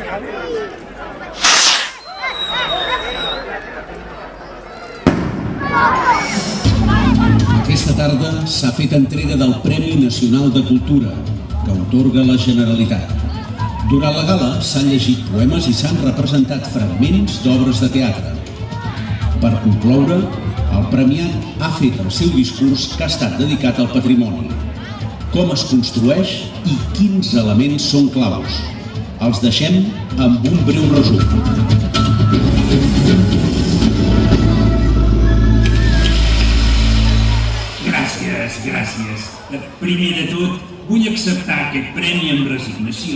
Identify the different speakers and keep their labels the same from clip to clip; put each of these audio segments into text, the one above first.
Speaker 1: Aquesta tarda s'ha fet entrega del Premi Nacional de Cultura, que atorga la Generalitat. Durant la gala s'han llegit poemes i s'han representat fragments d'obres de teatre. Per concloure, el premiat ha fet el seu discurs que ha estat dedicat al patrimoni. Com es construeix i quins elements són claus. Els deixem amb un breu resum.
Speaker 2: Gràcies. Primer de tot, vull acceptar aquest premi amb resignació.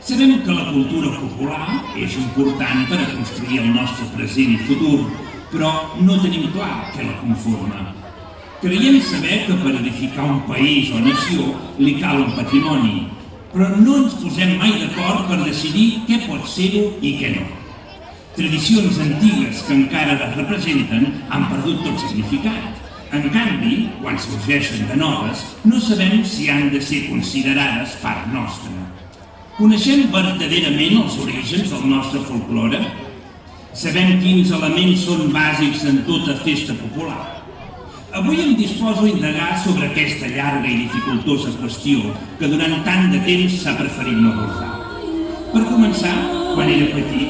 Speaker 2: Sabem que la cultura popular és important per a construir el nostre present i futur, però no tenim clar què la conforma. Creiem saber que per edificar un país o nació li cal un patrimoni, però no ens posem mai d'acord per decidir què pot ser-ho i què no. Tradicions antigues que encara les representen han perdut tot significat. En canvi, quan sorgeixen de noves, no sabem si han de ser considerades part nostra. Coneixem verdaderament els orígens del nostre folklore? Sabem quins elements són bàsics en tota festa popular? Avui em disposo a indagar sobre aquesta llarga i dificultosa qüestió que durant tant de temps s'ha preferit no abordar. Per començar, quan era petit,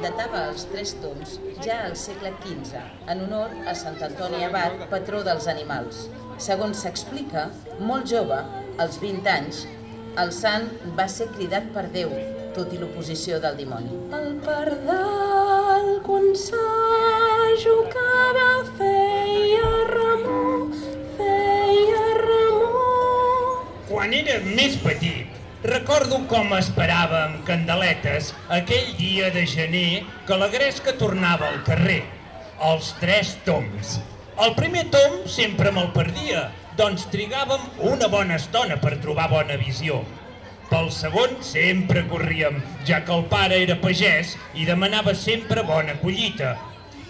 Speaker 3: datava els 3 toms ja al segle XV, en honor a Sant Antoni Abat, patró dels animals. Segons s'explica, molt jove, als 20 anys, el sant va ser cridat per Déu, tot i l'oposició del dimoni. El pardal, quan s'ajocava, feia remor.
Speaker 4: Quan era més petit, recordo com esperàvem candeletes aquell dia de gener que la gresca tornava al carrer. Els 3 toms. El primer tom sempre me'l perdia, doncs trigàvem una bona estona per trobar bona visió. Pel segon sempre corríem, ja que el pare era pagès i demanava sempre bona collita.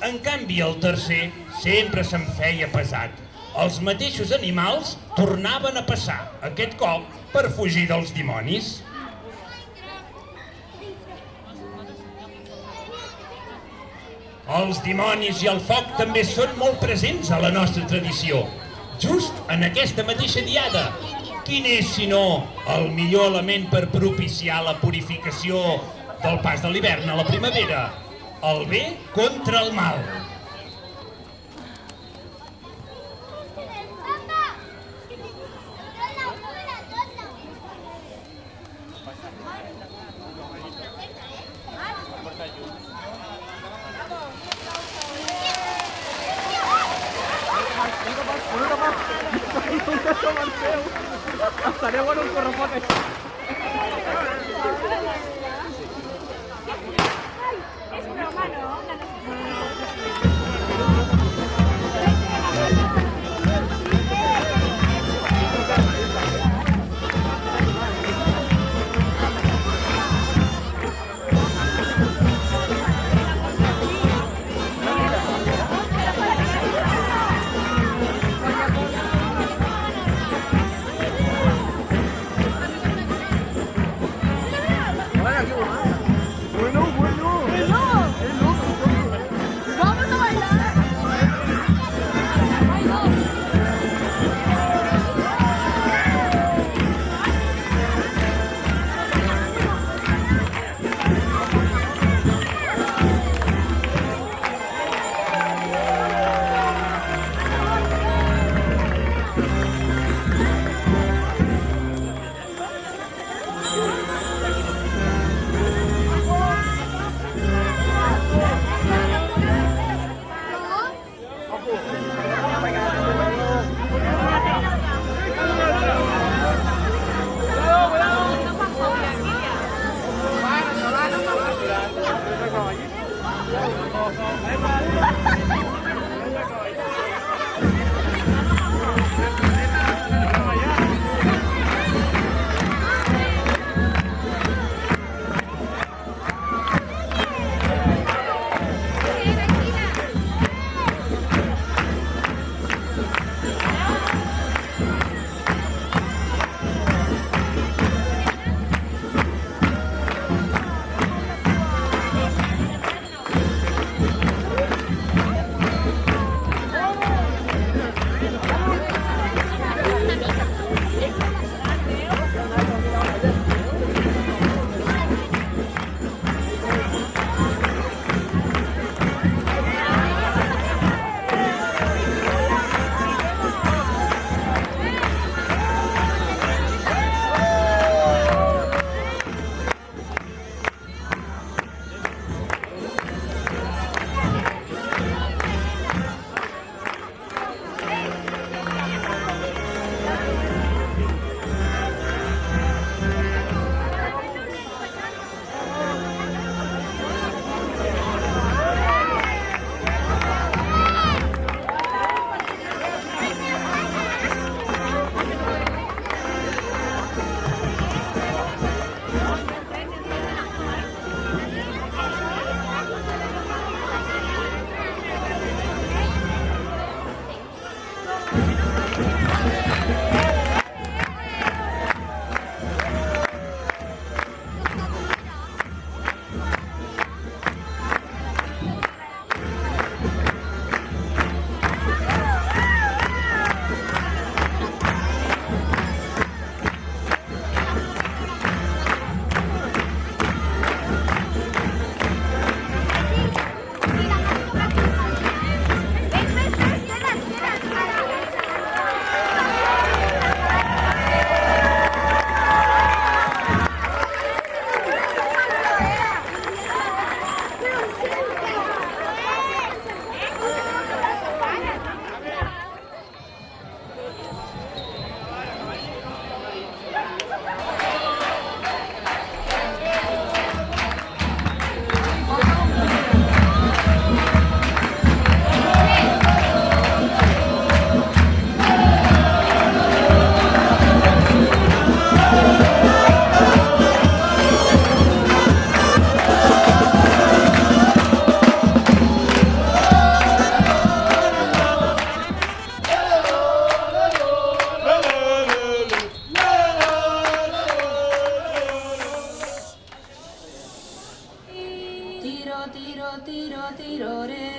Speaker 4: En canvi, el tercer sempre se'm feia pesat. Els mateixos animals tornaven a passar, aquest cop per fugir dels dimonis. Els dimonis i el foc també són molt presents a la nostra tradició, just en aquesta mateixa diada. Quin és, si no, el millor element per propiciar la purificació del pas de l'hivern a la primavera? El bé contra el mal.
Speaker 5: Estareu en un correfoc així. És broma, no?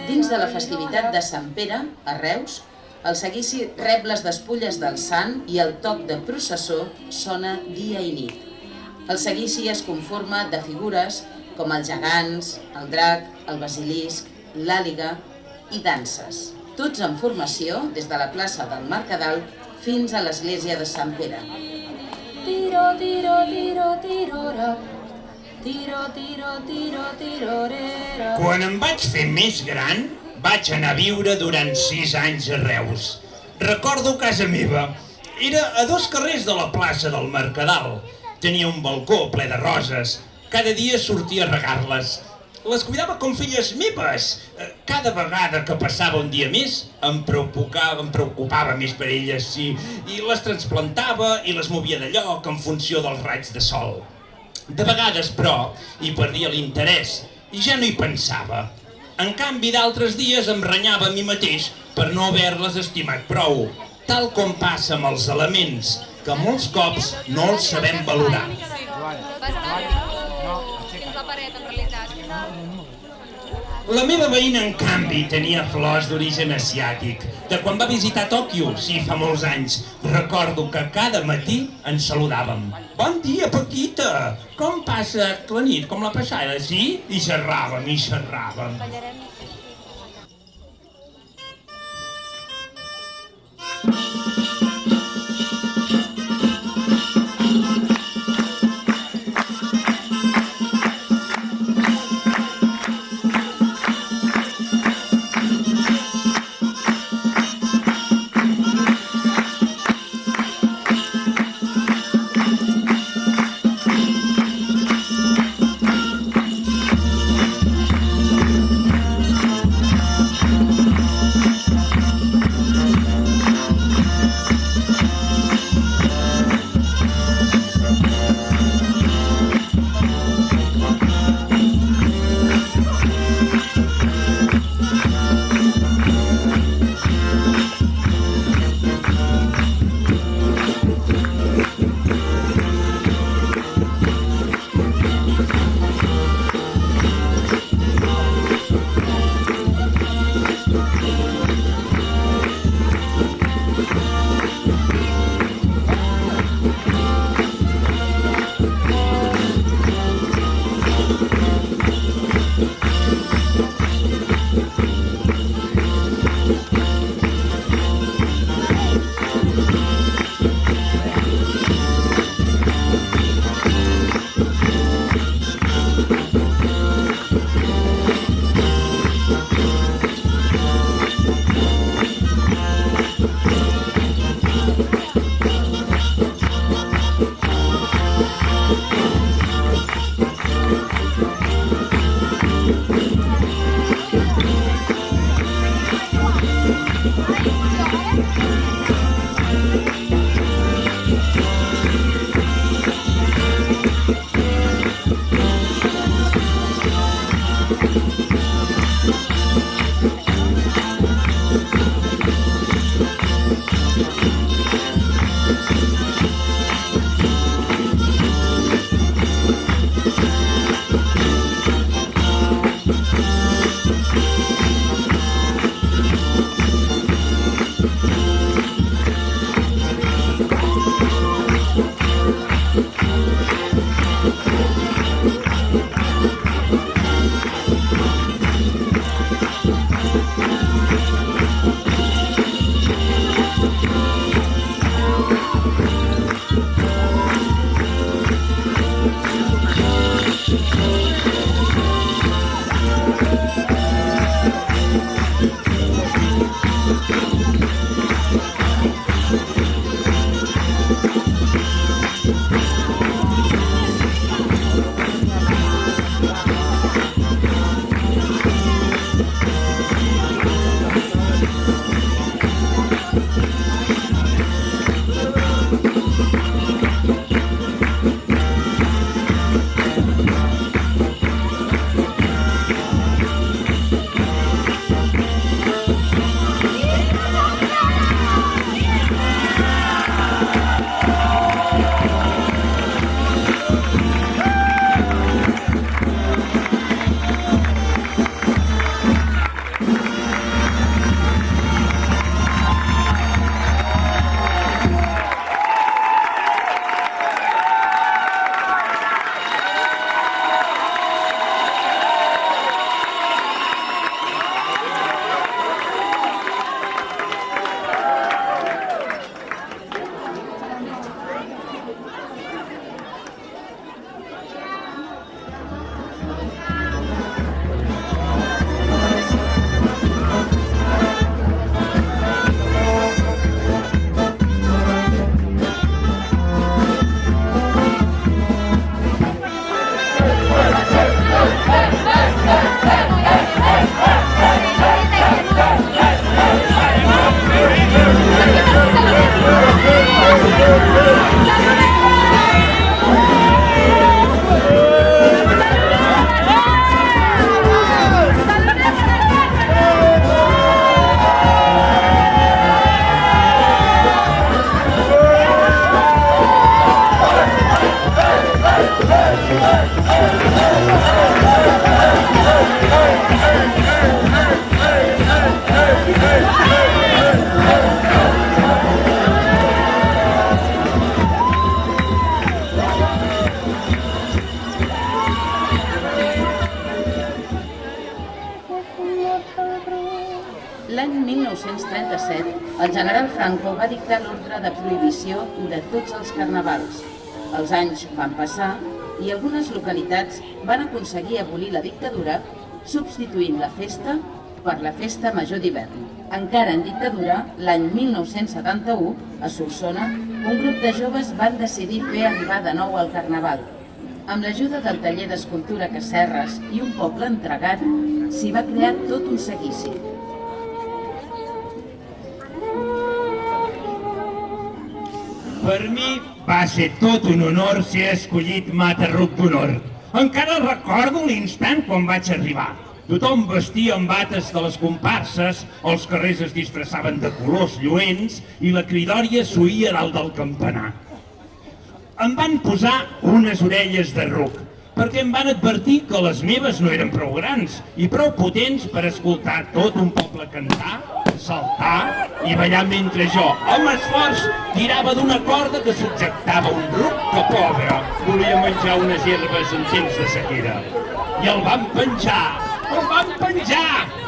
Speaker 3: Dins de la festivitat de Sant Pere, a Reus, el seguici rep les despulles del sant i el toc de processó sona dia i nit. El seguici es conforma de figures com els gegants, el drac, el basilisc, l'àliga i danses, tots en formació des de la plaça del Mercadal fins a l'església de Sant Pere. Tiro, tiro, tiro, tirora. Tiro, tiro, tiro, tirorera.
Speaker 4: Quan em vaig fer més gran, vaig anar a viure durant 6 anys a Reus. Recordo casa meva. Era a 2 carrers de la plaça del Mercadal. Tenia un balcó ple de roses. Cada dia sortia a regar-les. Les cuidava com filles meves. Cada vegada que passava un dia més, em preocupava més per elles i les transplantava i les movia de lloc en funció dels raigs de sol. De vegades, però, hi perdia l'interès i ja no hi pensava. En canvi, d'altres dies em renyava a mi mateix per no haver-les estimat prou, tal com passa amb els elements, que molts cops no els sabem valorar. La meva veïna, en canvi, tenia flors d'origen asiàtic. De quan va visitar Tòquio, sí, fa molts anys, recordo que cada matí ens saludàvem. Bon dia, Paquita! Com passa la nit? Com la passada, sí? I xerràvem, i xerràvem.
Speaker 3: 1937, el general Franco va dictar l'ordre de prohibició de tots els carnavals. Els anys van passar i algunes localitats van aconseguir abolir la dictadura substituint la festa per la Festa Major d'hivern. Encara en dictadura, l'any 1971, a Solsona, un grup de joves van decidir fer arribar de nou el carnaval. Amb l'ajuda del taller d'escultura Casserres i un poble entregat, s'hi va crear tot un seguici.
Speaker 4: Per mi va ser tot un honor ser escollit mata-ruc d'honor. Encara recordo l'instant quan vaig arribar. Tothom vestia amb bates de les comparses, els carrers es disfressaven de colors lluents i la cridòria s'oïa dalt del campanar. Em van posar unes orelles de ruc, perquè em van advertir que les meves no eren prou grans i prou potents per escoltar tot un poble cantar, saltar i ballar mentre jo, home esforç, tirava d'una corda que subjectava un ruc que, pobre, volia menjar unes herbes en temps de sequera. I el van penjar! El van penjar!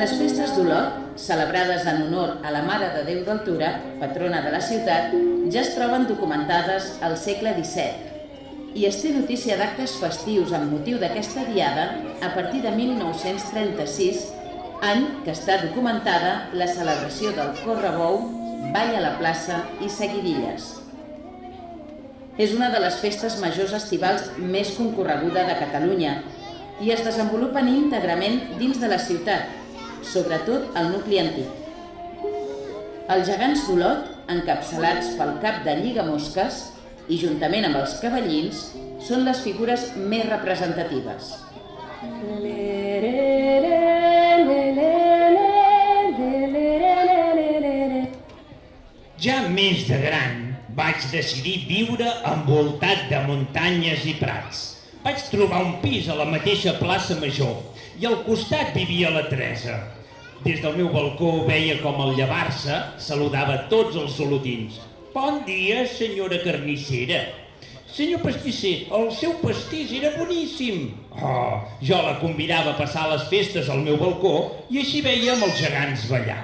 Speaker 3: Les festes d'Olot, celebrades en honor a la Mare de Déu d'Altura, patrona de la ciutat, ja es troben documentades al segle XVII i es té notícia d'actes festius amb motiu d'aquesta diada a partir de 1936, any que està documentada la celebració del Correbou, Ball a la plaça i Seguidilles. És una de les festes majors estivals més concorreguda de Catalunya i es desenvolupen íntegrament dins de la ciutat, sobretot al nucli antic. Els gegants d'Olot, encapçalats pel cap de Lligamosques i juntament amb els cavallins, són les figures més representatives.
Speaker 4: Ja més de gran vaig decidir viure envoltat de muntanyes i prats. Vaig trobar un pis a la mateixa plaça Major i al costat vivia la Teresa. Des del meu balcó veia com al llevar-se saludava tots els olotins. Bon dia, senyora carnissera. Senyor pastisser, el seu pastís era boníssim. Oh, jo la convidava a passar les festes al meu balcó i així vèiem els gegants ballar.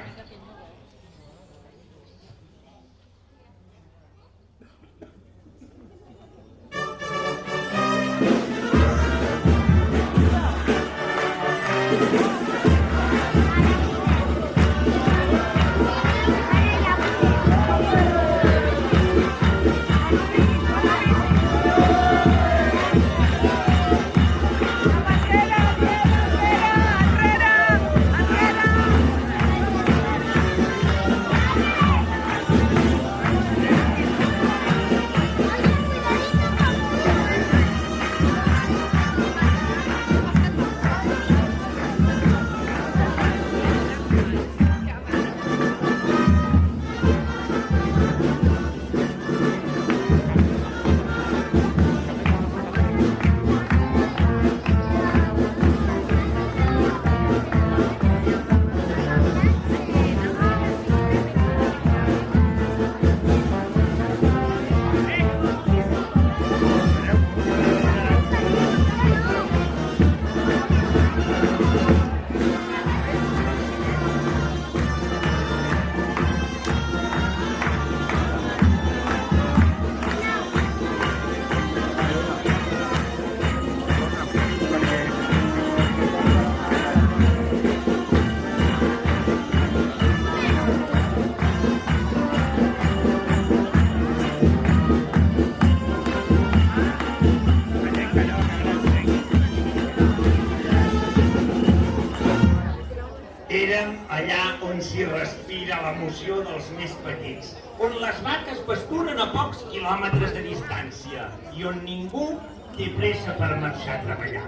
Speaker 4: Érem allà on s'hi respira l'emoció dels més petits, on les vaques pasturen a pocs quilòmetres de distància i on ningú té pressa per marxar a treballar.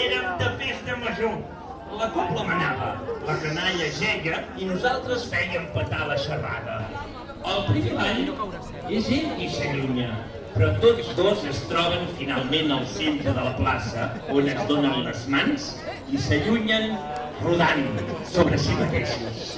Speaker 4: Érem de festa major. La cobla manava, la canalla jeia i nosaltres fèiem petar la xerrada. El primer ball és ell qui s'allunya, però tots dos es troben finalment al centre de la plaça, on es donen les mans i s'allunyen rodant sobre si mateixos.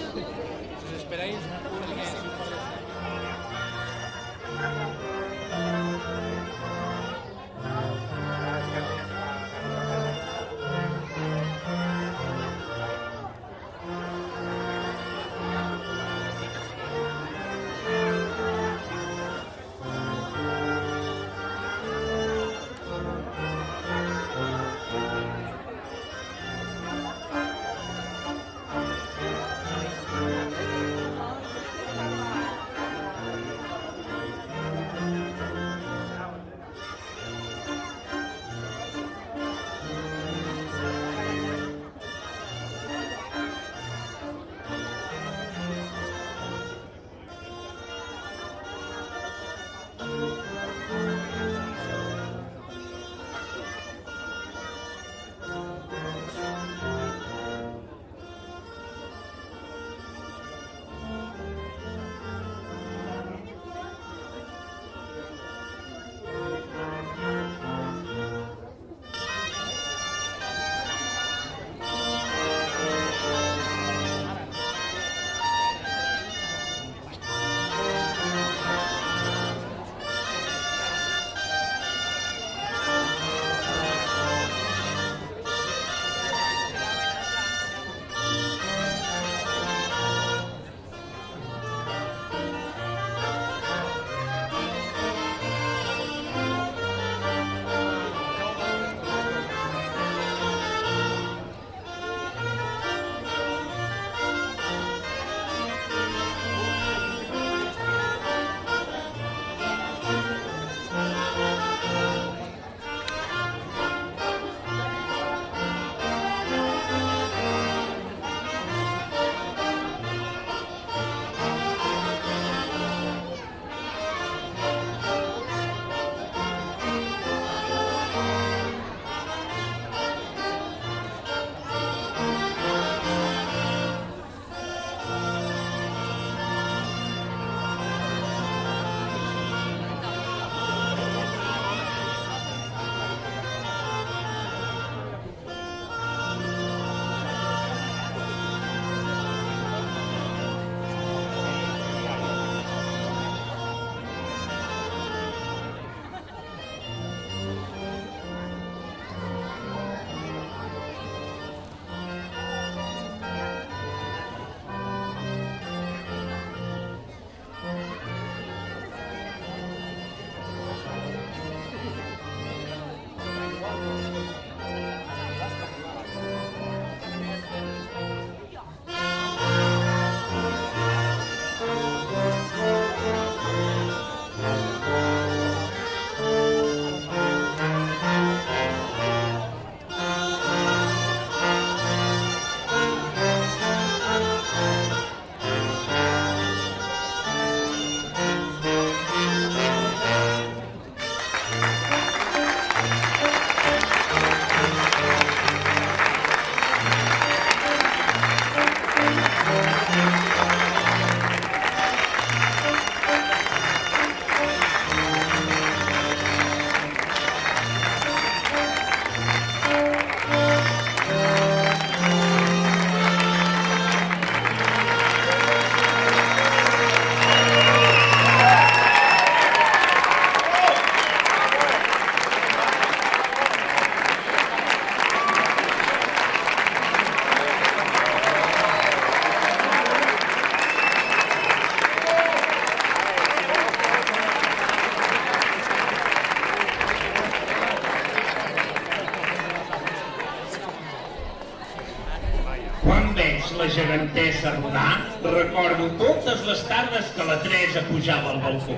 Speaker 4: veig la gegantessa rodar, recordo totes les tardes que la Teresa pujava al balcó.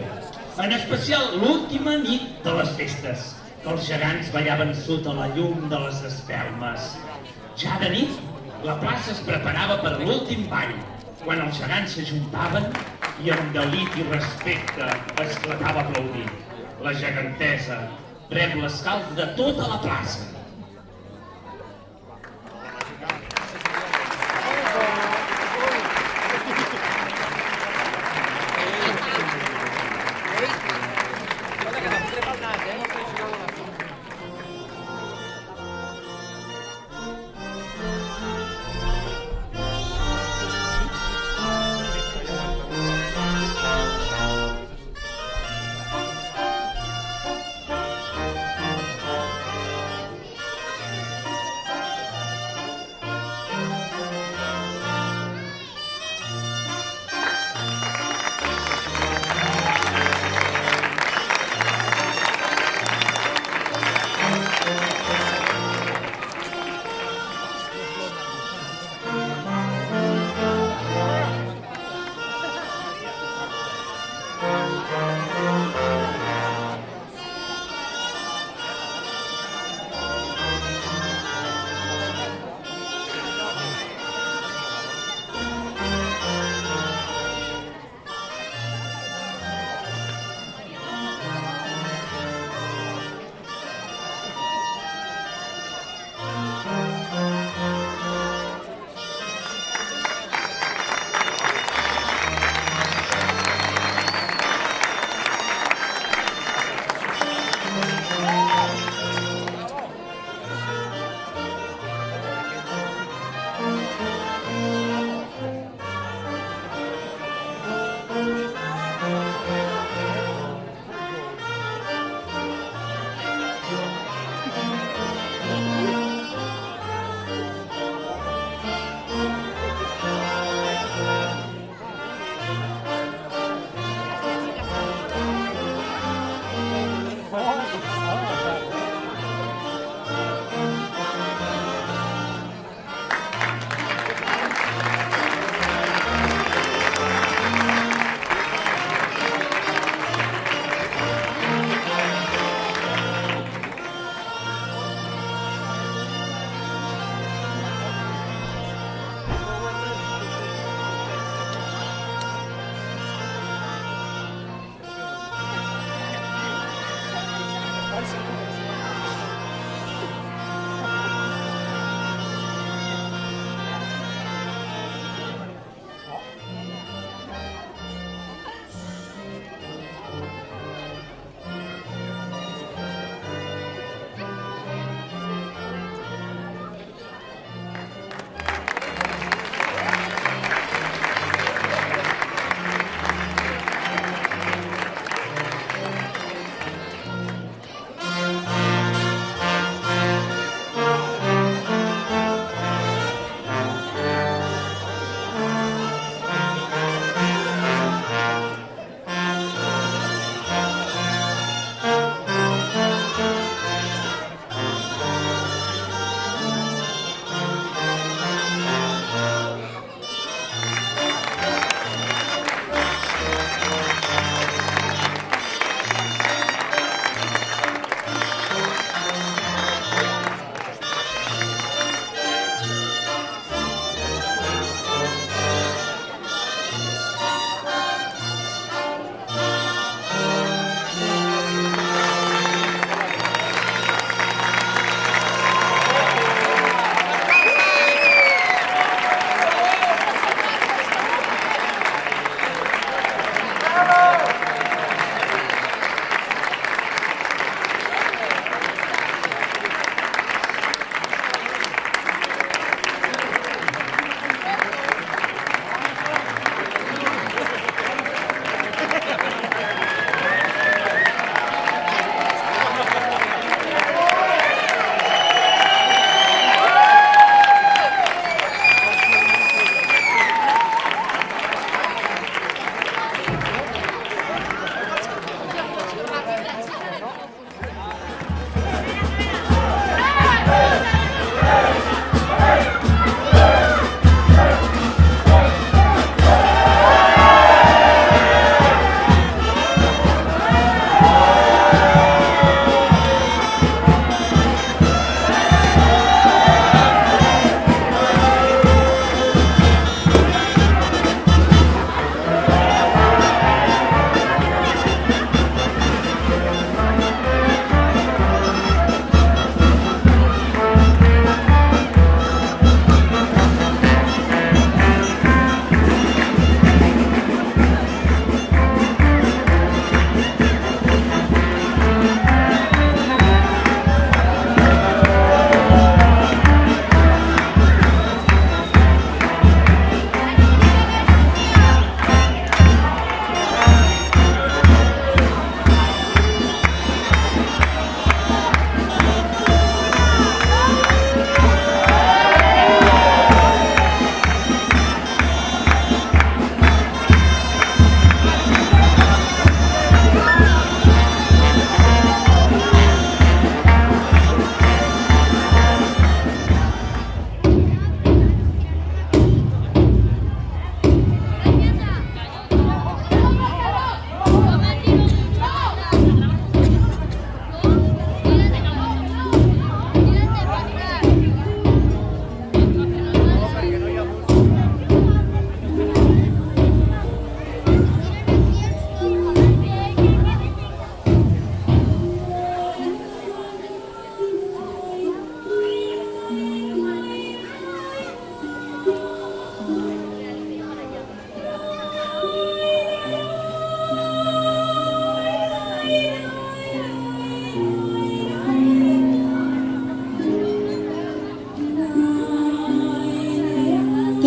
Speaker 4: En especial l'última nit de les festes, que els gegants ballaven sota la llum de les espelmes. Ja de nit, la plaça es preparava per l'últim ball, quan els gegants s'ajuntaven i amb delit i respecte esclatava aplaudint. La gegantessa rep l'escalf de tota la plaça.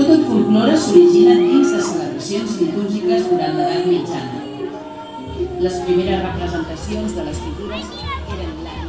Speaker 3: Tot el folklore s'origina dins de celebracions litúrgiques durant l'edat mitjana. Les primeres representacions de les figures eren l'ànima.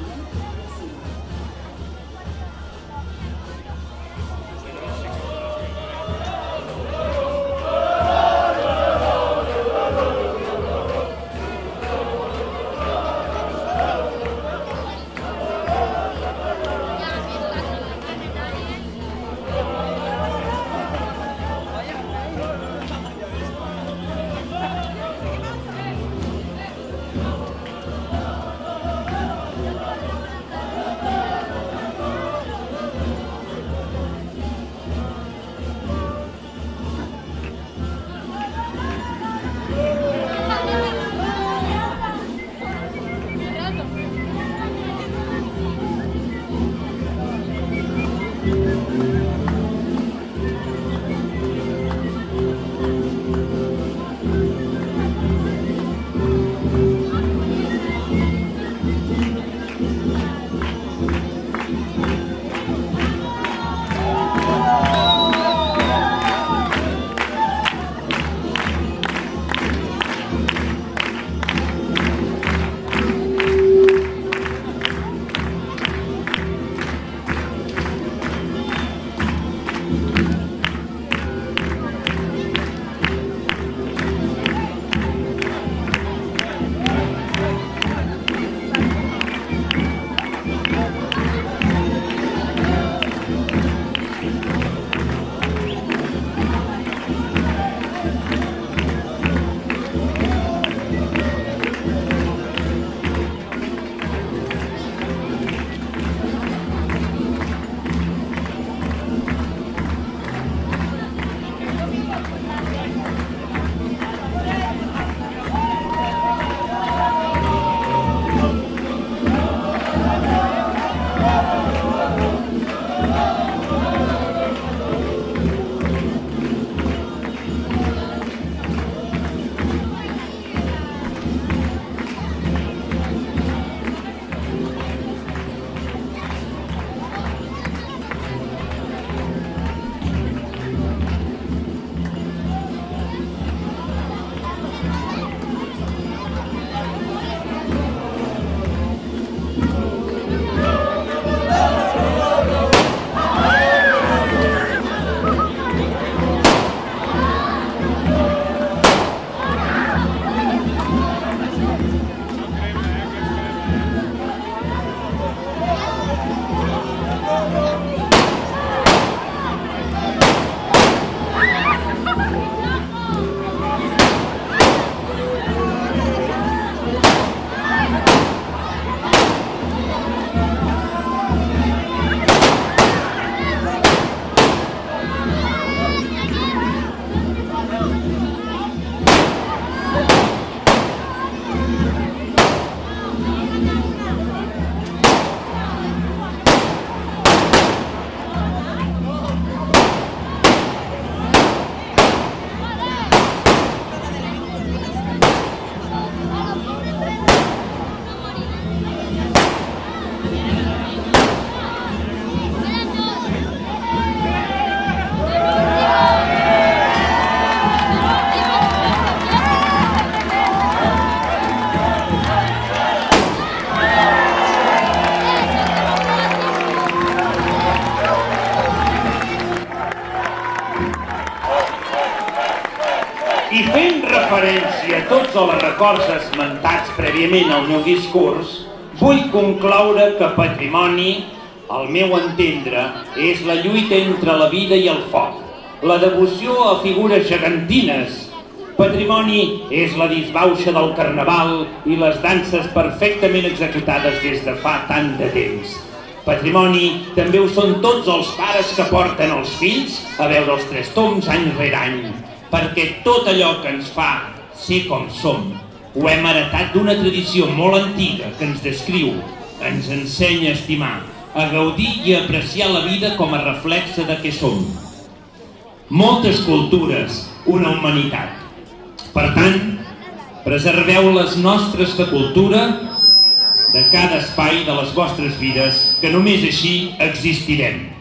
Speaker 2: I fent referència a tots els records esmentats prèviament al meu discurs, vull concloure que patrimoni, al meu entendre, és la lluita entre la vida i el foc, la devoció a figures gegantines. Patrimoni és la disbauxa del carnaval i les danses perfectament executades des de fa tant de temps. Patrimoni també ho són tots els pares que porten els fills a veure els Tres Tombs any rere any, perquè tot allò que ens fa ser com som ho hem heretat d'una tradició molt antiga que ens descriu, ens ensenya a estimar, a gaudir i a apreciar la vida com a reflexe de què som. Moltes cultures, una humanitat. Per tant, preserveu les nostres de cultura de cada espai de les vostres vides, que només així existirem.